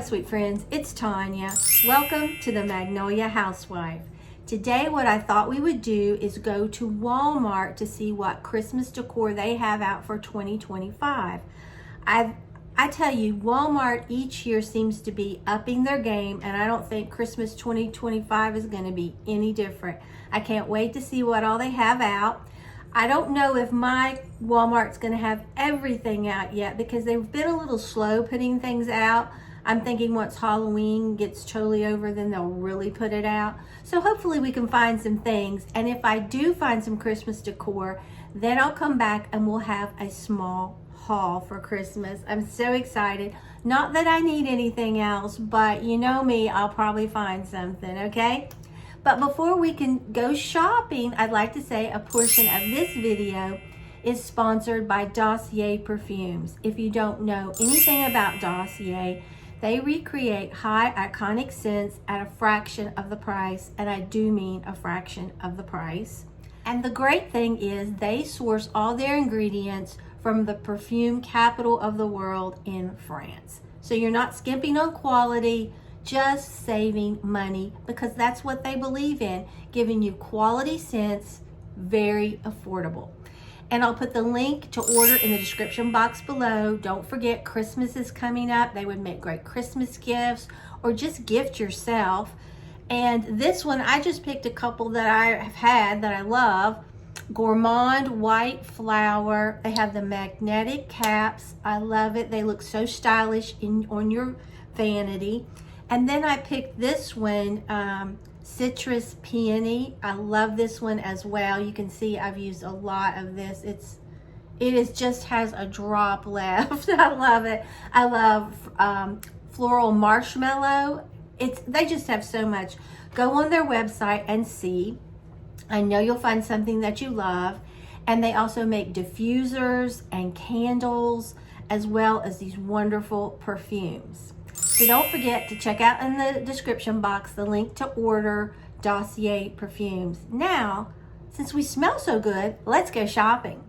sweet friends, it's Tanya. Welcome to the Magnolia Housewife. Today what I thought we would do is go to Walmart to see what Christmas decor they have out for 2025. I tell you, Walmart each year seems to be upping their game, and I don't think Christmas 2025 is going to be any different. I can't wait to see what all they have out. I don't know if my Walmart's going to have everything out yet because they've been a little slow putting things out. I'm thinking once Halloween gets totally over, then they'll really put it out. So hopefully we can find some things. And if I do find some Christmas decor, then I'll come back and we'll have a small haul for Christmas. I'm so excited. Not that I need anything else, but you know me, I'll probably find something, okay? But before we can go shopping, I'd like to say a portion of this video is sponsored by Dossier perfumes. If you don't know anything about Dossier, they recreate high iconic scents at a fraction of the price, and I do mean a fraction of the price. And the great thing is they source all their ingredients from the perfume capital of the world in France. So you're not skimping on quality, just saving money, because that's what they believe in, giving you quality scents, very affordable. And I'll put the link to order in the description box below. Don't forget, Christmas is coming up. They would make great Christmas gifts or just gift yourself. And this one, I just picked a couple that I have had that I love. Gourmand White Flower. They have the magnetic caps. I love it. They look so stylish on your vanity. And then I picked this one, Citrus Peony. I love this one as well. You can see I've used a lot of this. Just has a drop left. I love it. I love Floral Marshmallow. They just have so much. Go on their website and see. I know you'll find something that you love. And they also make diffusers and candles, as well as these wonderful perfumes. So don't forget to check out in the description box the link to order Dossier perfumes. Now, since we smell so good, let's go shopping.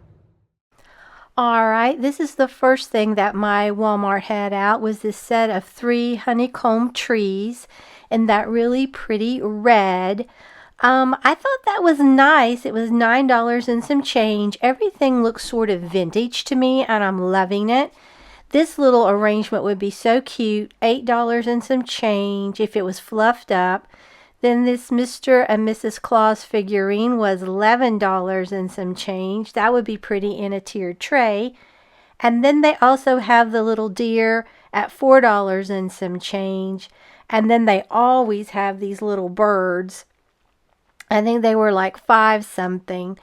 All right, this is the first thing that my Walmart had out, was this set of 3 honeycomb trees in that really pretty red. I thought that was nice. It was $9 and some change. Everything looks sort of vintage to me, and I'm loving it. This little arrangement would be so cute, $8 and some change if it was fluffed up. Then this Mr. and Mrs. Claus figurine was $11 and some change. That would be pretty in a tiered tray. And then they also have the little deer at $4 and some change. And then they always have these little birds. I think they were like 5 something.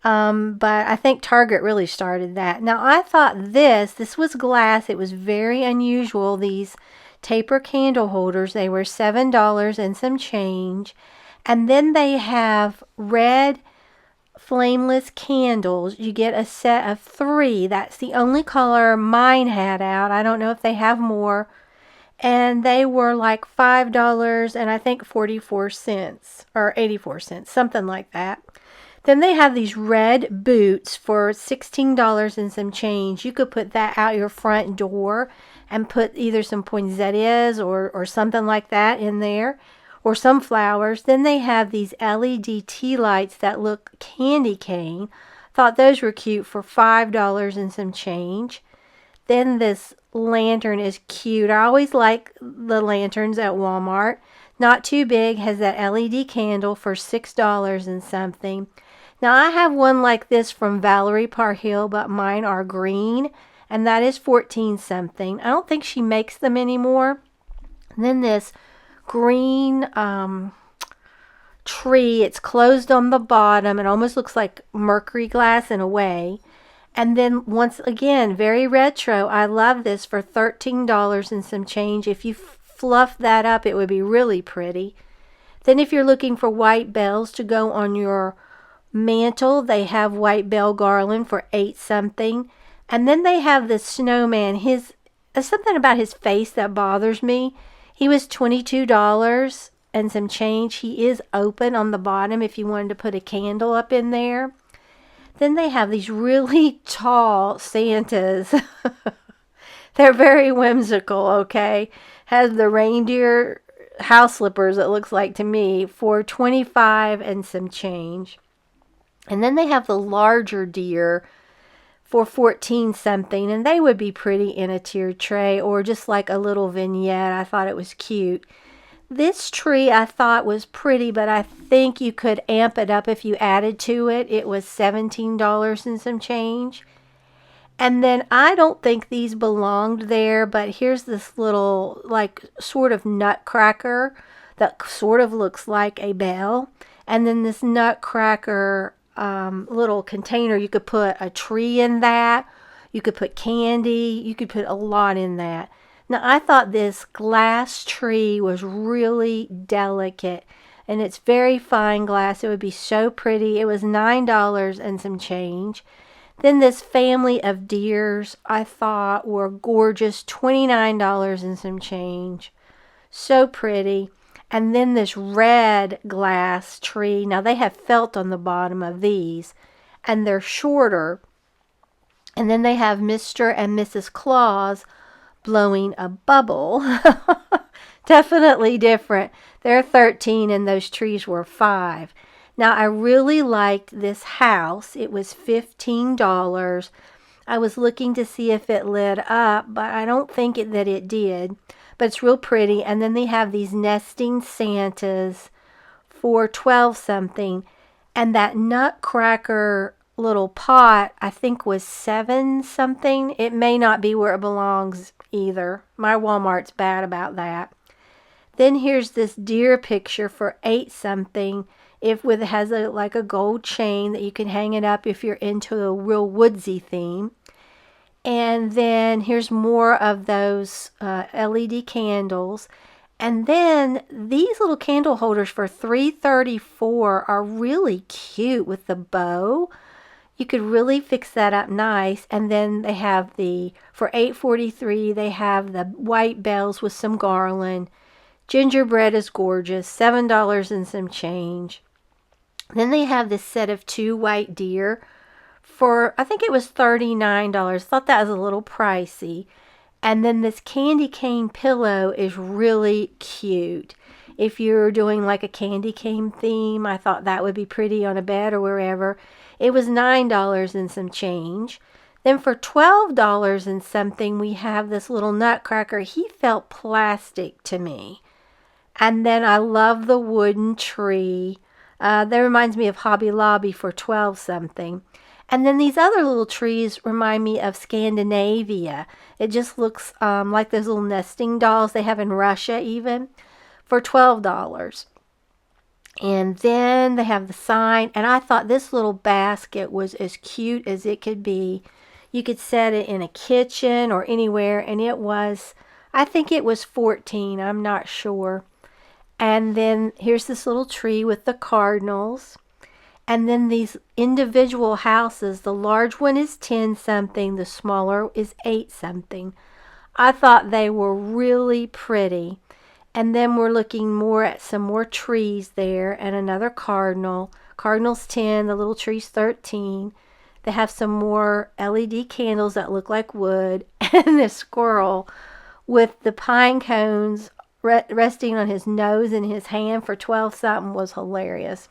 But I think Target really started that. Now I thought this was glass. It was very unusual. These taper candle holders, they were $7 and some change. And then they have red flameless candles. You get a set of 3. That's the only color mine had out. I don't know if they have more. And they were like $5 and I think 44 cents or 84 cents, something like that. Then they have these red boots for $16 and some change. You could put that out your front door and put either some poinsettias or something like that in there, or some flowers. Then they have these LED tea lights that look candy cane. Thought those were cute for $5 and some change. Then this lantern is cute. I always like the lanterns at Walmart. Not too big, has that LED candle for $6 and something. Now I have one like this from Valerie Parhill, but mine are green, and that is 14 something. I don't think she makes them anymore. And then this green tree, it's closed on the bottom. It almost looks like mercury glass in a way. And then once again, very retro. I love this for $13 and some change. If you fluff that up, it would be really pretty. Then if you're looking for white bells to go on your mantle, they have white bell garland for 8 something. And then they have the snowman. There's something about his face that bothers me. He was $22 and some change. He is open on the bottom if you wanted to put a candle up in there. Then they have these really tall Santas. They're very whimsical, okay? has the reindeer house slippers, it looks like to me, for 25 and some change. And then they have the larger deer for 14 something, and they would be pretty in a tiered tray or just like a little vignette. I thought it was cute. This tree I thought was pretty, but I think you could amp it up if you added to it. It was $17 and some change. And then I don't think these belonged there, but here's this little like sort of nutcracker that sort of looks like a bell. And then this nutcracker little container, you could put a tree in that. You could put candy. You could put a lot in that. Now, I thought this glass tree was really delicate, and it's very fine glass. It would be so pretty. It was $9 and some change. Then this family of deers I thought were gorgeous, $29 and some change. So pretty. And then this red glass tree. Now, they have felt on the bottom of these, and they're shorter. And then they have Mr. and Mrs. Claus blowing a bubble. Definitely different. They're 13 and those trees were 5. Now, I really liked this house. It was $15. I was looking to see if it lit up, but I don't think that it did. But it's real pretty. And then they have these nesting Santas for 12 something. And that nutcracker little pot, I think, was 7 something. It may not be where it belongs either. My Walmart's bad about that. Then here's this deer picture for 8 something. It has like a gold chain that you can hang it up if you're into a real woodsy theme. And then here's more of those LED candles. And then these little candle holders for $3.34 are really cute with the bow. You could really fix that up nice. And then they have for $8.43, they have the white bells with some garland. Gingerbread is gorgeous, $7 and some change. Then they have this set of 2 white deer for, I think it was $39. Thought that was a little pricey. And then this candy cane pillow is really cute. If you're doing like a candy cane theme, I thought that would be pretty on a bed or wherever. It was $9 and some change. Then for $12 and something, we have this little nutcracker. He felt plastic to me. And then I love the wooden tree. That reminds me of Hobby Lobby for 12 something. And then these other little trees remind me of Scandinavia. It just looks like those little nesting dolls they have in Russia even, for $12. And then they have the sign. And I thought this little basket was as cute as it could be. You could set it in a kitchen or anywhere. And it was, I think it was 14. I'm not sure. And then here's this little tree with the cardinals. And then these individual houses. The large one is 10 something. The smaller is 8 something. I thought they were really pretty. And then we're looking more at some more trees there and another cardinal. Cardinal's 10, the little tree's 13. They have some more LED candles that look like wood. And this squirrel with the pine cones resting on his nose and his hand for 12 something was hilarious.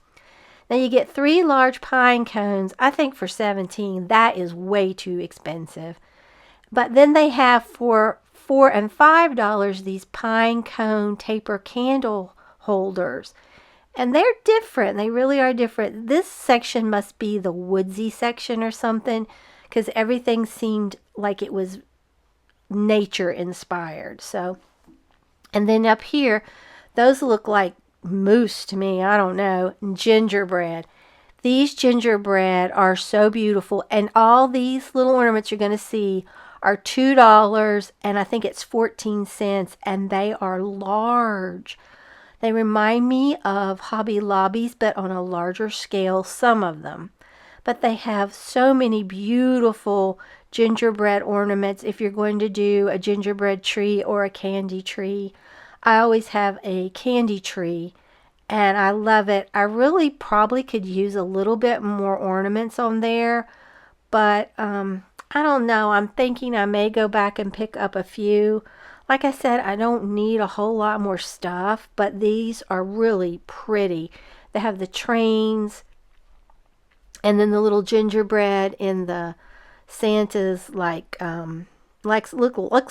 Now you get 3 large pine cones, I think for 17. That is way too expensive. But then they have for $4 and $5 these pine cone taper candle holders. And they're different. They really are different. This section must be the woodsy section or something, because everything seemed like it was nature inspired. So, and then up here, those look like mousse to me. I don't know. Gingerbread. These gingerbread are so beautiful. And all these little ornaments you're going to see are $2 and I think it's 14 cents. And they are large. They remind me of Hobby Lobbies, but on a larger scale, some of them. But they have so many beautiful gingerbread ornaments if you're going to do a gingerbread tree or a candy tree. I always have a candy tree and I love it. I really probably could use a little bit more ornaments on there, but I don't know. I'm thinking I may go back and pick up a few Like I said, I don't need a whole lot more stuff, but these are really pretty. They have the trains and then the little gingerbread in the Santa's looks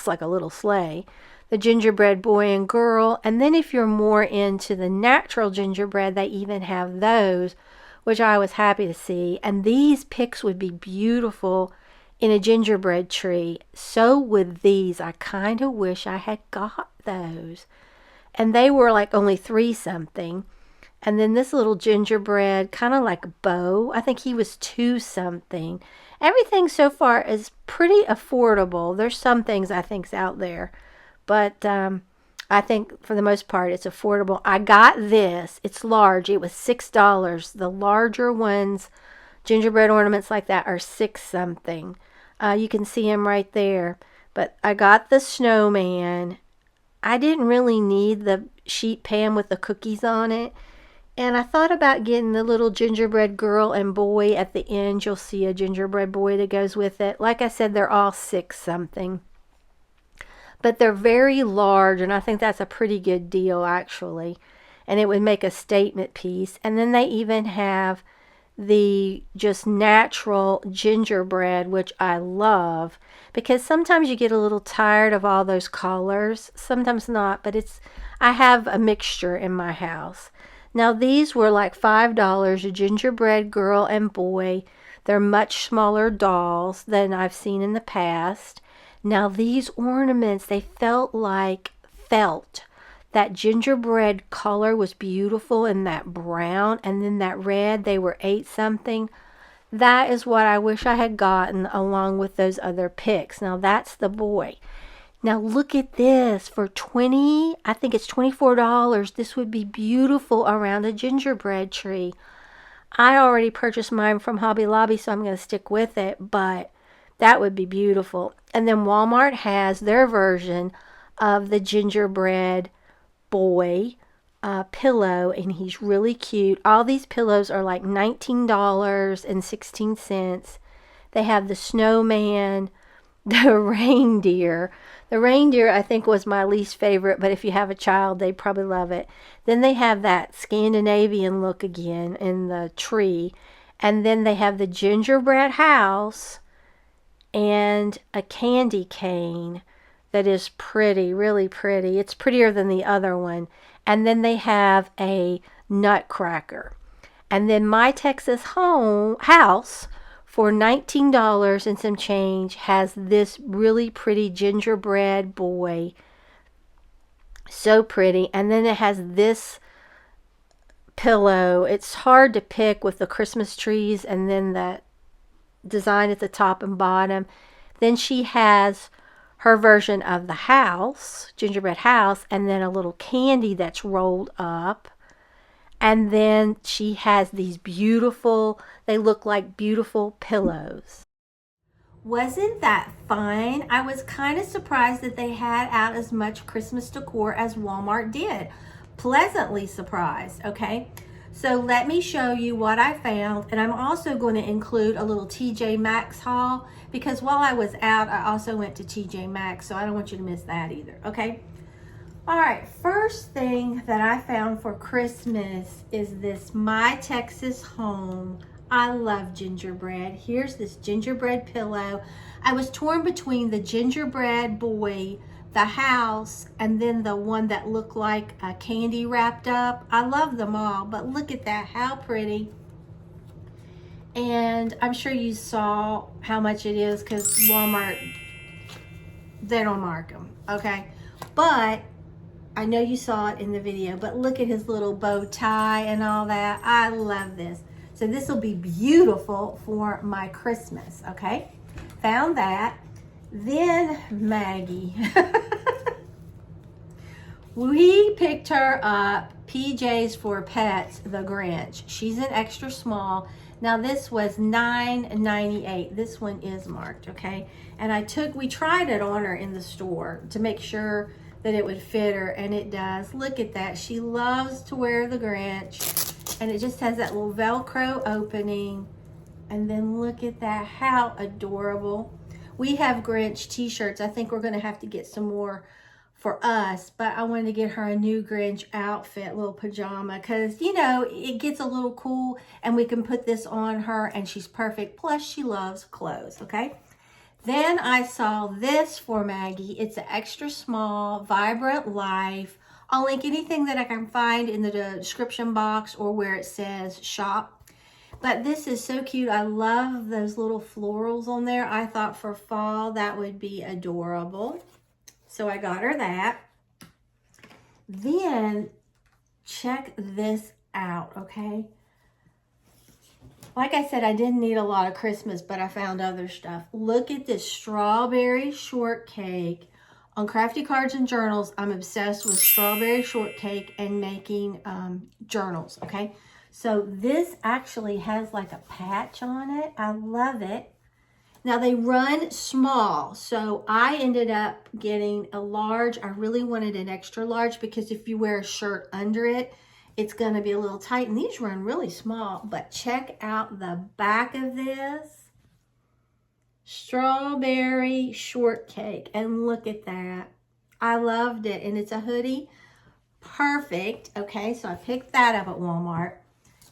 like a little sleigh. The gingerbread boy and girl. And then if you're more into the natural gingerbread, they even have those, which I was happy to see. And these picks would be beautiful in a gingerbread tree. So would these. I kind of wish I had got those. And they were like only 3 something. And then this little gingerbread, kind of like a bow. I think he was 2 something. Everything so far is pretty affordable. There's some things I think's out there, but I think for the most part it's affordable. I got this. It's large. It was $6. The larger ones, gingerbread ornaments like that, are 6 something. You can see him right there. But I got the snowman. I didn't really need the sheet pan with the cookies on it. And I thought about getting the little gingerbread girl and boy at the end. You'll see a gingerbread boy that goes with it. Like I said, they're all 6 something. But they're very large, and I think that's a pretty good deal, actually. And it would make a statement piece. And then they even have the just natural gingerbread, which I love. Because sometimes you get a little tired of all those colors. Sometimes not, but I have a mixture in my house. Now these were like $5, a gingerbread girl and boy. They're much smaller dolls than I've seen in the past. Now these ornaments, they felt like felt. That gingerbread color was beautiful, and that brown, and then that red, they were 8 something. That is what I wish I had gotten along with those other picks. Now that's the boy. Now look at this. For I think it's $24. This would be beautiful around a gingerbread tree. I already purchased mine from Hobby Lobby, so I'm going to stick with it, but that would be beautiful. And then Walmart has their version of the gingerbread boy pillow, and he's really cute. All these pillows are like $19.16. They have the snowman, the reindeer. The reindeer, I think, was my least favorite, but if you have a child, they probably love it. Then they have that Scandinavian look again in the tree. And then they have the gingerbread house and a candy cane that is pretty, really pretty. It's prettier than the other one. And then they have a nutcracker. And then my Texas house, for $19 and some change, has this really pretty gingerbread boy. So pretty. And then it has this pillow. It's hard to pick with the Christmas trees and then that design at the top and bottom. Then she has her version of the house, gingerbread house, and then a little candy that's rolled up. And then she has these beautiful, they look like beautiful pillows. Wasn't that fun? I was kind of surprised that they had out as much Christmas decor as Walmart did. Pleasantly surprised, okay? So let me show you what I found. And I'm also going to include a little TJ Maxx haul, because while I was out, I also went to TJ Maxx, so I don't want you to miss that either, okay? All right, first thing that I found for Christmas is this My Texas Home. I love gingerbread. Here's this gingerbread pillow. I was torn between the gingerbread boy, the house, and then the one that looked like a candy wrapped up. I love them all, but look at that, how pretty. And I'm sure you saw how much it is, because Walmart, they don't mark them, okay? But I know you saw it in the video, but look at his little bow tie and all that. I love this. So this will be beautiful for my Christmas, okay? Found that. Then Maggie. We picked her up PJs for Pets, the Grinch. She's an extra small. Now this was $9.98. This one is marked, okay? And we tried it on her in the store to make sure that it would fit her, and it does. Look at that. She loves to wear the Grinch, and it just has that little Velcro opening. And then look at that, how adorable. We have Grinch t-shirts. I think we're gonna have to get some more for us, but I wanted to get her a new Grinch outfit, little pajama, because, you know, it gets a little cool and we can put this on her and she's perfect. Plus, she loves clothes, okay? Then I saw this for Maggie. It's an extra small, Vibrant Life. I'll link anything that I can find in the description box or where it says shop. But this is so cute. I love those little florals on there. I thought for fall that would be adorable. So I got her that. Then check this out, okay? Like I said, I didn't need a lot of Christmas, but I found other stuff. Look at this strawberry shortcake. On Crafty Cards and Journals, I'm obsessed with strawberry shortcake and making journals, okay? So this actually has like a patch on it. I love it. Now they run small, so I ended up getting a large. I really wanted an extra large because if you wear a shirt under it, it's gonna be a little tight, and these run really small. But check out the back of this. Strawberry shortcake, and look at that. I loved it, and it's a hoodie. Perfect, okay, so I picked that up at Walmart.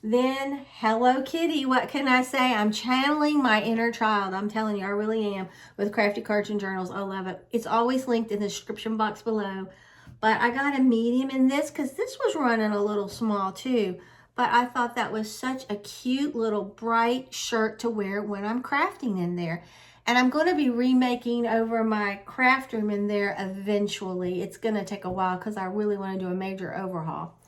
Then Hello Kitty, what can I say? I'm channeling my inner child. I'm telling you, I really am with Crafty Cards and Journals. I love it. It's always linked in the description box below. But I got a medium in this because this was running a little small too. But I thought that was such a cute little bright shirt to wear when I'm crafting in there. And I'm going to be remaking over my craft room in there eventually. It's going to take a while because I really want to do a major overhaul.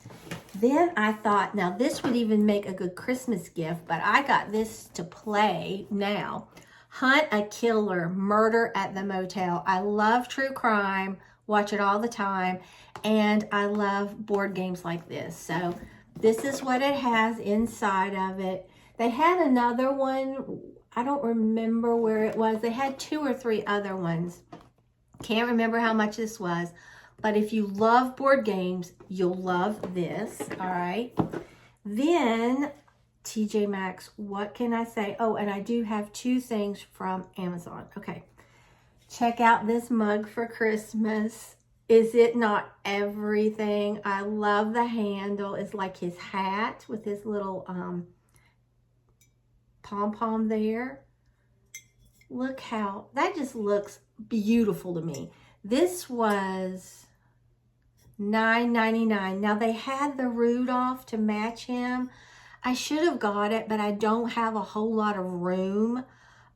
Then I thought, now this would even make a good Christmas gift, but I got this to play now. Hunt a Killer, Murder at the Motel. I love true crime, watch it all the time, and I love board games like this. So this is what it has inside of it. They had another one, I don't remember where it was. They had 2 or 3 other ones. Can't remember how much this was. But if you love board games, you'll love this, all right? Then, TJ Maxx, what can I say? Oh, and I do have 2 things from Amazon. Okay, check out this mug for Christmas. Is it not everything? I love the handle. It's like his hat with his little pom-pom there. Look how, that just looks beautiful to me. This was $9.99. Now they had the Rudolph to match him. I should have got it, but I don't have a whole lot of room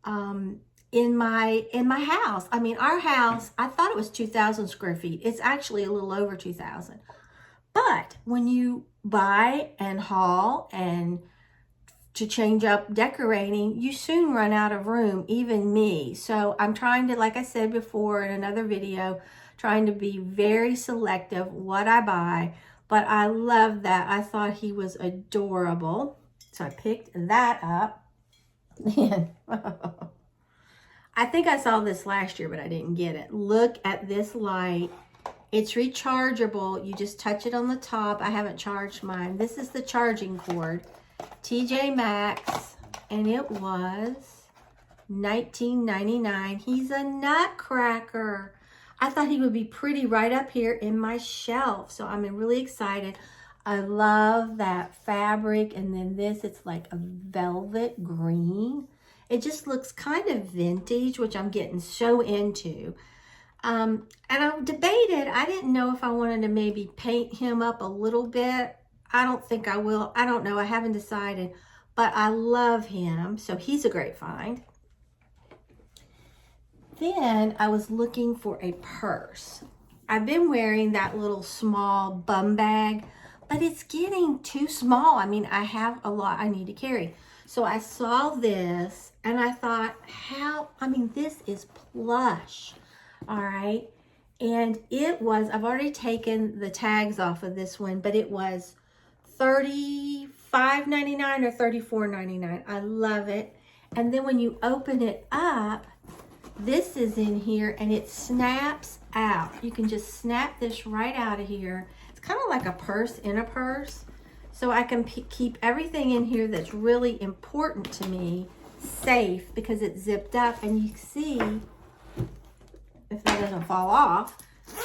in my house. I mean, our house, I thought it was 2,000 square feet. It's actually a little over 2,000. But when you buy and haul and to change up decorating, you soon run out of room, even me. So I'm trying to, like I said before in another video, trying to be very selective what I buy. But I love that. I thought he was adorable. So I picked that up. And I think I saw this last year, but I didn't get it. Look at this light. It's rechargeable. You just touch it on the top. I haven't charged mine. This is the charging cord. TJ Maxx, and it was $19.99. He's a nutcracker. I thought he would be pretty right up here in my shelf, so I'm really excited. I love that fabric, and then this, it's like a velvet green. It just looks kind of vintage, which I'm getting so into. And I debated, I didn't know if I wanted to maybe paint him up a little bit. I don't think I will. I don't know. I haven't decided. But I love him. So he's a great find. Then I was looking for a purse. I've been wearing that little small bum bag, but it's getting too small. I mean, I have a lot I need to carry. So I saw this and I thought, this is plush. All right. And it was, I've already taken the tags off of this one, but it was $35.99 or $34.99. I love it. And then when you open it up, this is in here and it snaps out. You can just snap this right out of here. It's kind of like a purse in a purse. So I can keep everything in here that's really important to me safe because it's zipped up. And you see, if that doesn't fall off,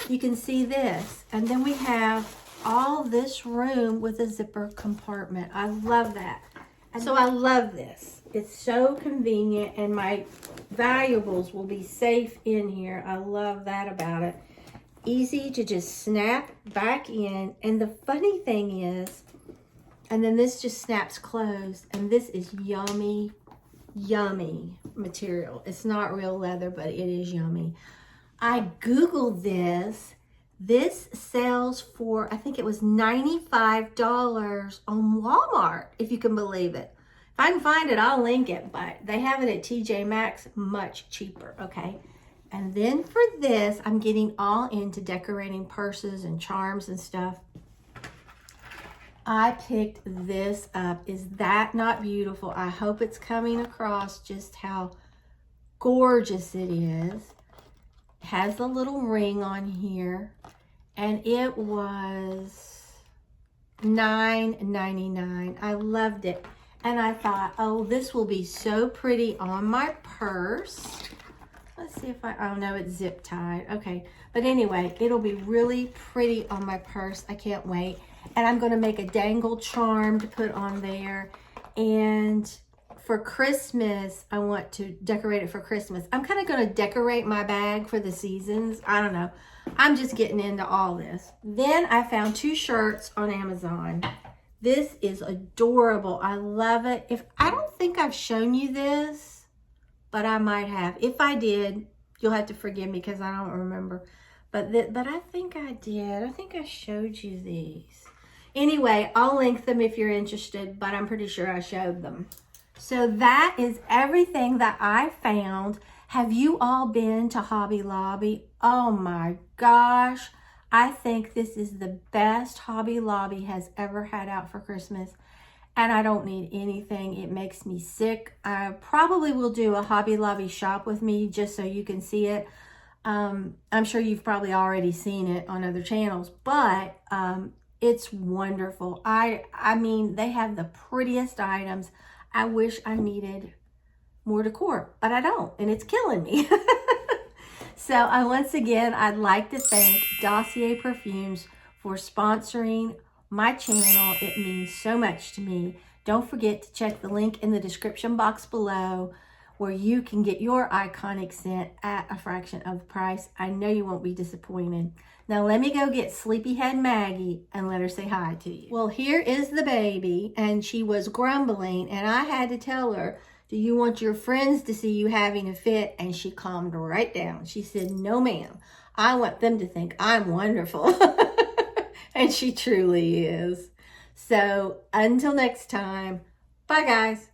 you can see this. And then we have all this room with a zipper compartment. I love that. And so I love this. It's so convenient, and my valuables will be safe in here. I love that about it. Easy to just snap back in. And the funny thing is, and then this just snaps closed, and this is yummy, yummy material. It's not real leather, but it is yummy. I Googled this. This sells for, I think it was $95 on Walmart, if you can believe it. If I can find it, I'll link it, but they have it at TJ Maxx, much cheaper, okay? And then for this, I'm getting all into decorating purses and charms and stuff. I picked this up. Is that not beautiful? I hope it's coming across just how gorgeous it is. It has a little ring on here, and it was $9.99. I loved it. And I thought, oh, this will be so pretty on my purse. Let's see if oh no, it's zip tied. Okay, but anyway, it'll be really pretty on my purse. I can't wait. And I'm going to make a dangle charm to put on there. And for Christmas, I want to decorate it for Christmas. I'm kind of going to decorate my bag for the seasons. I don't know. I'm just getting into all this. Then I found 2 shirts on Amazon. This is adorable. I love it. I don't think I've shown you this, but I might have. If I did, you'll have to forgive me because I don't remember. But I think I did. I think I showed you these. Anyway, I'll link them if you're interested, but I'm pretty sure I showed them. So that is everything that I found. Have you all been to Hobby Lobby? Oh my gosh. I think this is the best Hobby Lobby has ever had out for Christmas. And I don't need anything. It makes me sick. I probably will do a Hobby Lobby shop with me just so you can see it. I'm sure you've probably already seen it on other channels, but it's wonderful. I mean, they have the prettiest items. I wish I needed more decor, but I don't, and it's killing me. So once again, I'd like to thank Dossier Perfumes for sponsoring my channel. It means so much to me. Don't forget to check the link in the description box below where you can get your iconic scent at a fraction of the price. I know you won't be disappointed. Now let me go get Sleepyhead Maggie and let her say hi to you. Well, here is the baby, and she was grumbling, and I had to tell her, do you want your friends to see you having a fit? And she calmed right down. She said, no ma'am, I want them to think I'm wonderful. And she truly is. So until next time, bye guys.